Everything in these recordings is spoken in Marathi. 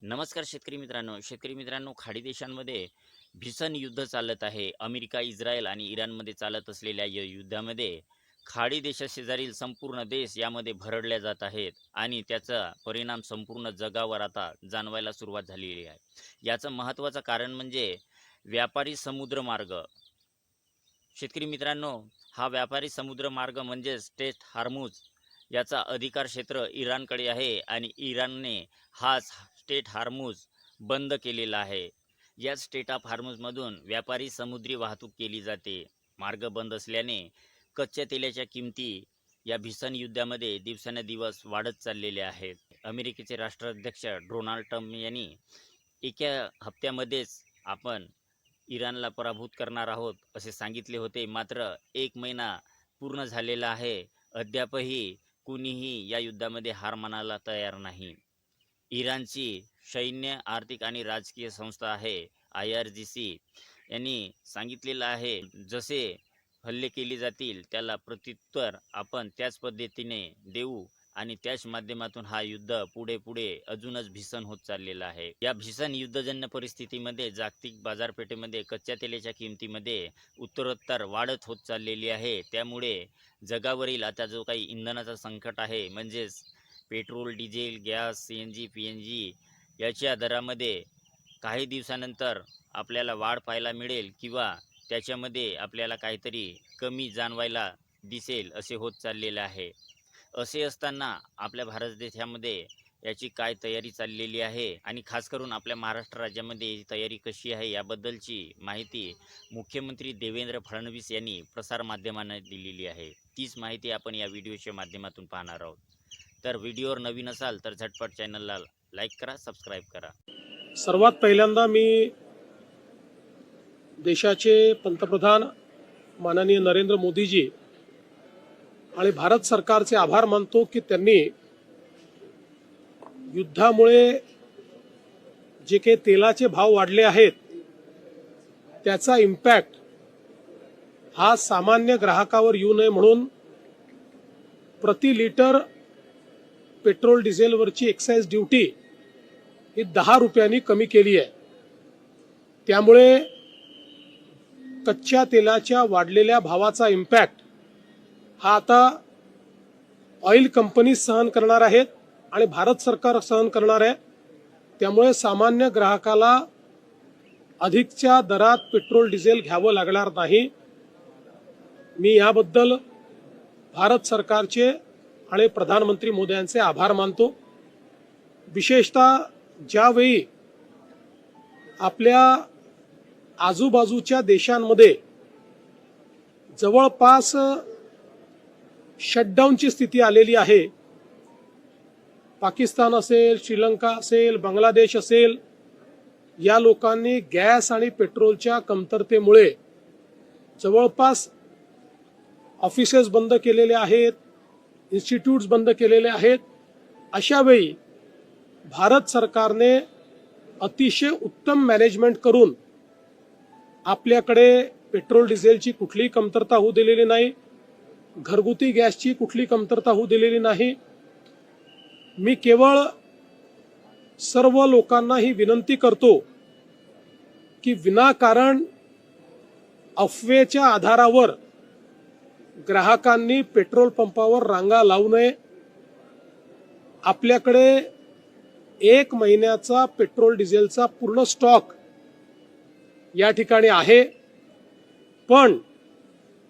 नमस्कार शेतकरी मित्रांनो, खाडी देशांमध्ये भीषण युद्ध चालत आहे. अमेरिका, इस्रायल आणि इराणमध्ये चालत असलेल्या या युद्धामध्ये खाडी देशाशेजारील संपूर्ण देश यामध्ये भरडल्या जात आहेत आणि त्याचा परिणाम संपूर्ण जगावर आता जाणवायला सुरुवात झालेली आहे. याचं महत्त्वाचं कारण म्हणजे व्यापारी समुद्र मार्ग. शेतकरी मित्रांनो, हा व्यापारी समुद्र मार्ग म्हणजे स्ट्रेट हार्मुझ याचा अधिकार क्षेत्र इराणकडे आहे आणि इराणने हा स्ट्रेट हार्मुझ बंद केलेला आहे. या स्ट्रेट ऑफ हार्मुझमधून व्यापारी समुद्री वाहतूक केली जाते. मार्ग बंद असल्याने कच्च्या तेलाच्या किमती या भीषण युद्धामध्ये दिवसेंदिवस वाढत चाललेल्या आहेत. अमेरिकेचे राष्ट्राध्यक्ष डोनाल्ड ट्रम्प यांनी एका हप्त्यामध्येच आपण इराणला पराभूत करणार आहोत असे सांगितले होते. मात्र एक महिना पूर्ण झालेला आहे. अद्यापही कुणीही या युद्धामध्ये हार मानायला तयार नाही. इराणची सैन्य, आर्थिक आणि राजकीय संस्था आहे IRGC यांनी सांगितलेलं आहे, जसे हल्ले केले जातील त्याला प्रत्युत्तर आपण त्याच पद्धतीने देऊ आणि त्याच माध्यमातून हा युद्ध पुढे पुढे अजूनच भीषण होत चाललेला आहे. या भीषण युद्धजन्य परिस्थितीमध्ये जागतिक बाजारपेठेमध्ये कच्च्या तेलाच्या किमतीमध्ये उत्तरोत्तर वाढत होत चाललेली आहे. त्यामुळे जगावरील आता जो काही इंधनाचा संकट आहे, म्हणजेच petrol, diesel, gas, CNG, PNG याच्या दरामध्ये काही दिवसानंतर आपल्याला वाढ पाहायला मिळेल किंवा त्याच्यामध्ये आपल्याला काहीतरी कमी जाणवायला दिसेल असे होत चाललेले आहे. असे असताना आपल्या भारत देशामध्ये याची काय तयारी चाललेली आहे आणि खास करून आपल्या महाराष्ट्र राज्यामध्ये ही तयारी कशी आहे याबद्दलची माहिती मुख्यमंत्री देवेंद्र फडणवीस यांनी प्रसारमाध्यमांना दिलेली आहे. तीच माहिती आपण या व्हिडिओच्या माध्यमातून पाहणार आहोत. तर व्हिडिओवर नवीन असाल तर झटपट चॅनलला लाईक करा, सबस्क्राईब करा. सर्वात पहिल्यांदा मी देशाचे पंतप्रधान माननीय नरेंद्र मोदीजी आणि भारत सरकारचे आभार मानतो की त्यांनी युद्धामुळे जे काही तेलाचे भाव वाढले आहेत त्याचा इम्पॅक्ट हा सामान्य ग्राहकावर येऊ नये म्हणून प्रति लिटर पेट्रोल डिझेलवरची एक्साइज ड्युटी ही 10 रुपयांनी कमी केली आहे. त्यामुळे कच्च्या तेलाच्या वाढलेल्या भावाचा इम्पॅक्ट हा आता ऑइल कंपनी सहन करणार आहेत आणि भारत सरकार सहन करणार आहे. त्यामुळे सामान्य ग्राहकाला अधिकच्या दरात पेट्रोल डिझेल घ्यावं लागणार नाही. मी याबद्दल भारत सरकारचे आणि प्रधानमंत्री मोदयांचे आभार मानतो. विशेषतः ज्यावेळी आपल्या आजूबाजूच्या देशांमध्ये जवळपास शटडाऊनची स्थिती आलेली आहे, पाकिस्तान असेल, श्रीलंका असेल, बांगलादेश असेल, या लोकांनी गॅस आणि पेट्रोलच्या कमतरतेमुळे जवळपास ऑफिसेस बंद केलेले आहेत, इन्स्टिट्यूट्स बंद केलेले आहेत. अशा वेळी भारत सरकारने अतिशय उत्तम मॅनेजमेंट करून आपल्याकडे पेट्रोल डिझेलची कुठलीही कमतरता होऊ दिलेली नाही, घरगुती गॅसची कुठली कमतरता होऊ दिलेली नाही. मी केवळ सर्व लोकांना ही विनंती करतो की विनाकारण अफवेच्या आधारावर ग्राहकांनी पेट्रोल पंपावर रांगा लावू नये. आपल्याकडे 1 महिन्याचा पेट्रोल डिझेलचा पूर्ण स्टॉक या ठिकाणी आहे, पण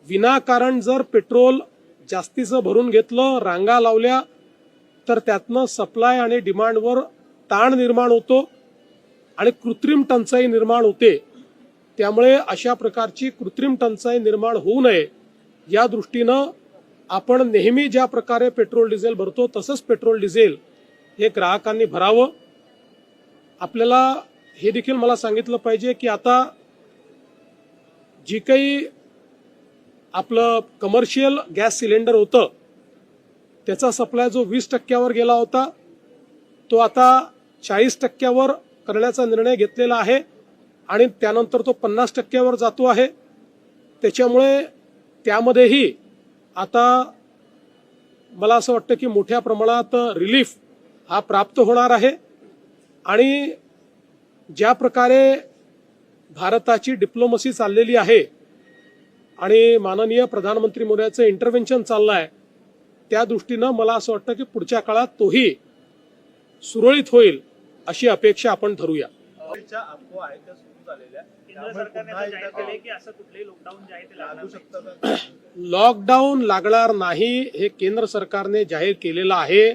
विनाकारण जर पेट्रोल जास्तीचं भरून घेतलं, रांगा लावल्या, तर त्यातनं सप्लाय आणि डिमांडवर ताण निर्माण होतो आणि कृत्रिम टंचाई निर्माण होते. त्यामुळे अशा प्रकारची कृत्रिम टंचाई निर्माण होऊ नये या दृष्टीनं आपण नेहमी ज्या प्रकारे पेट्रोल डिझेल भरतो तसंच पेट्रोल डिझेल हे ग्राहकांनी भरावं. आपल्याला हे देखील मला सांगितलं पाहिजे की आता जी काही आपलं कमर्शियल गॅस सिलेंडर होतं त्याचा सप्लाय जो 20% गेला होता तो आता 40% करण्याचा निर्णय घेतलेला आहे आणि त्यानंतर तो 50% जातो आहे. त्याच्यामुळे त्यामध्येही आता मला असं वाटतं की मोठ्या प्रमाणात रिलीफ हा प्राप्त होणार आहे आणि ज्या प्रकारे भारताची डिप्लोमसी चाललेली आहे आणि माननीय प्रधानमंत्री मोदयांचं इंटरव्हेन्शन चाललं आहे, त्या दृष्टीनं मला असं वाटतं की पुढच्या काळात तोही सुरळीत होईल अशी अपेक्षा आपण धरूया. अफवा आहेत त्या सुरू झालेल्या केंद्र सरकारने आता जाहीर केले की असं कुठलंही लॉकडाऊन जे आहे ते लागू शकतं. लॉकडाऊन लागणार नाही हे केंद्र सरकारने जाहीर केलेलं आहे.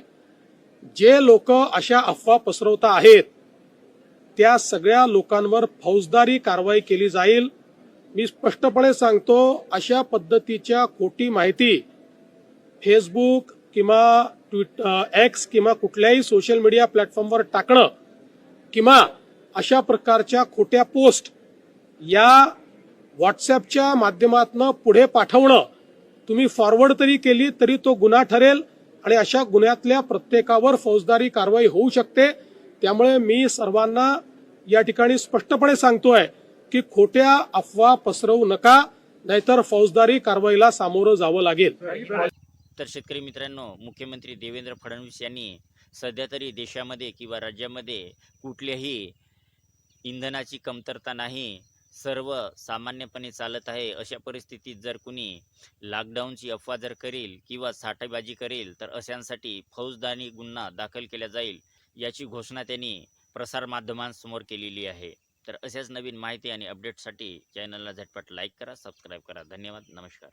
जे लोक अशा अफवा पसरवता आहेत त्या सगळ्या लोकांवर फौजदारी कारवाई केली जाईल. मी स्पष्टपणे सांगतो, अशा पद्धतीच्या खोटी माहिती फेसबुक किंवा एक्स किंवा कुठल्याही सोशल मीडिया प्लॅटफॉर्मवर टाकणं किंवा अशा प्रकारच्या खोट्या पोस्ट या व्हॉट्सअपच्या माध्यमातून पुढे पाठवणं, तुम्ही फॉरवर्ड तरी केली तरी तो गुन्हा ठरेल आणि अशा गुन्ह्यातल्या प्रत्येकावर फौजदारी कारवाई होऊ शकते. त्यामुळे मी सर्वांना या ठिकाणी स्पष्टपणे सांगतोय की खोट्या अफवा पसरवू नका, नाहीतर फौजदारी कारवाईला सामोरं जावं लागेल. तर शेतकरी मित्रांनो, मुख्यमंत्री देवेंद्र फडणवीस यांनी सध्या तरी देशामध्ये किंवा राज्यामध्ये कुठल्याही इंधनाची कमतरता नाही, सर्व सामान्यपणे चालत आहे. अशा परिस्थितीत जर कुणी लॉकडाऊनची अफवा जर करेल किंवा साठेबाजी करेल तर अशांसाठी फौजदारी गुन्हा दाखल केला जाईल, याची घोषणा त्यांनी प्रसारमाध्यमांसमोर केलेली आहे. तर अशाच नवीन माहिती आणि अपडेटसाठी चॅनलला झटपट लाईक करा, सबस्क्राईब करा. धन्यवाद, नमस्कार.